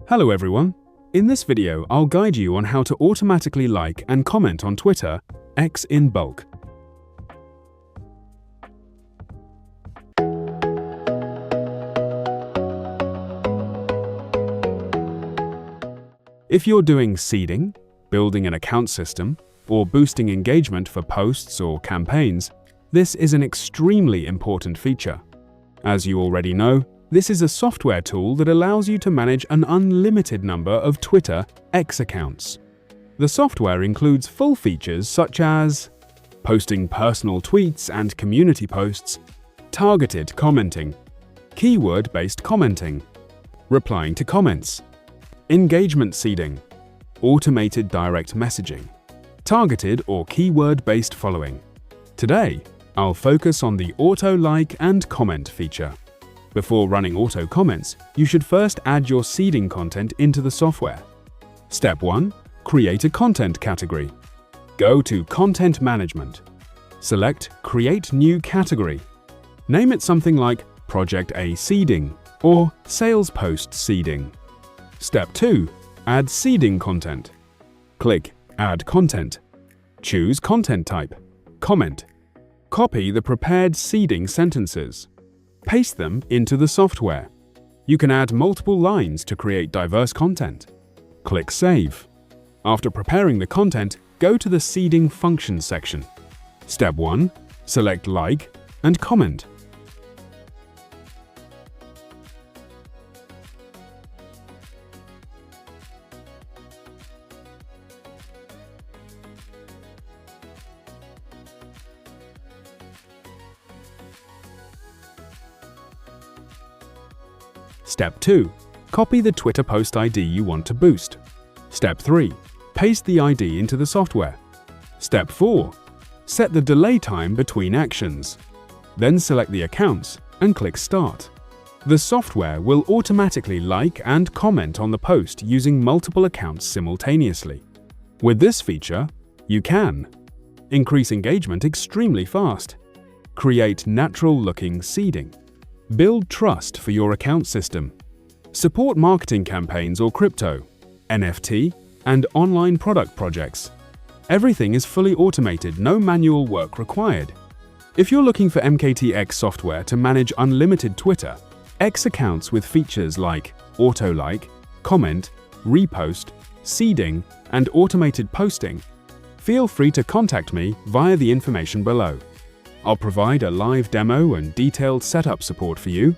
Hello everyone! In this video, I'll guide you on how to automatically like and comment on Twitter, X in bulk. If you're doing seeding, building an account system, or boosting engagement for posts or campaigns, this is an extremely important feature. As you already know, this is a software tool that allows you to manage an unlimited number of Twitter X accounts. The software includes full features such as posting personal tweets and community posts, targeted commenting, keyword-based commenting, replying to comments, engagement seeding, automated direct messaging, targeted or keyword-based following. Today, I'll focus on the auto like and comment feature. Before running auto comments, you should first add your seeding content into the software. Step 1. Create a content category. Go to Content Management. Select Create New Category. Name it something like Project A Seeding or Sales Post Seeding. Step 2. Add seeding content. Click Add Content. Choose content type, Comment. Copy the prepared seeding sentences. Paste them into the software. You can add multiple lines to create diverse content. Click Save. After preparing the content, go to the Seeding Functions section. Step 1. Select Like and Comment. Step 2. Copy the Twitter post ID you want to boost. Step 3. Paste the ID into the software. Step 4. Set the delay time between actions. Then select the accounts and click Start. The software will automatically like and comment on the post using multiple accounts simultaneously. With this feature, you can increase engagement extremely fast, create natural-looking seeding, build trust for your account system, support marketing campaigns or crypto, NFT, and online product projects. Everything is fully automated, no manual work required. If you're looking for MKTX software to manage unlimited Twitter X accounts with features like auto like, comment, repost, seeding, and automated posting, feel free to contact me via the information below. I'll provide a live demo and detailed setup support for you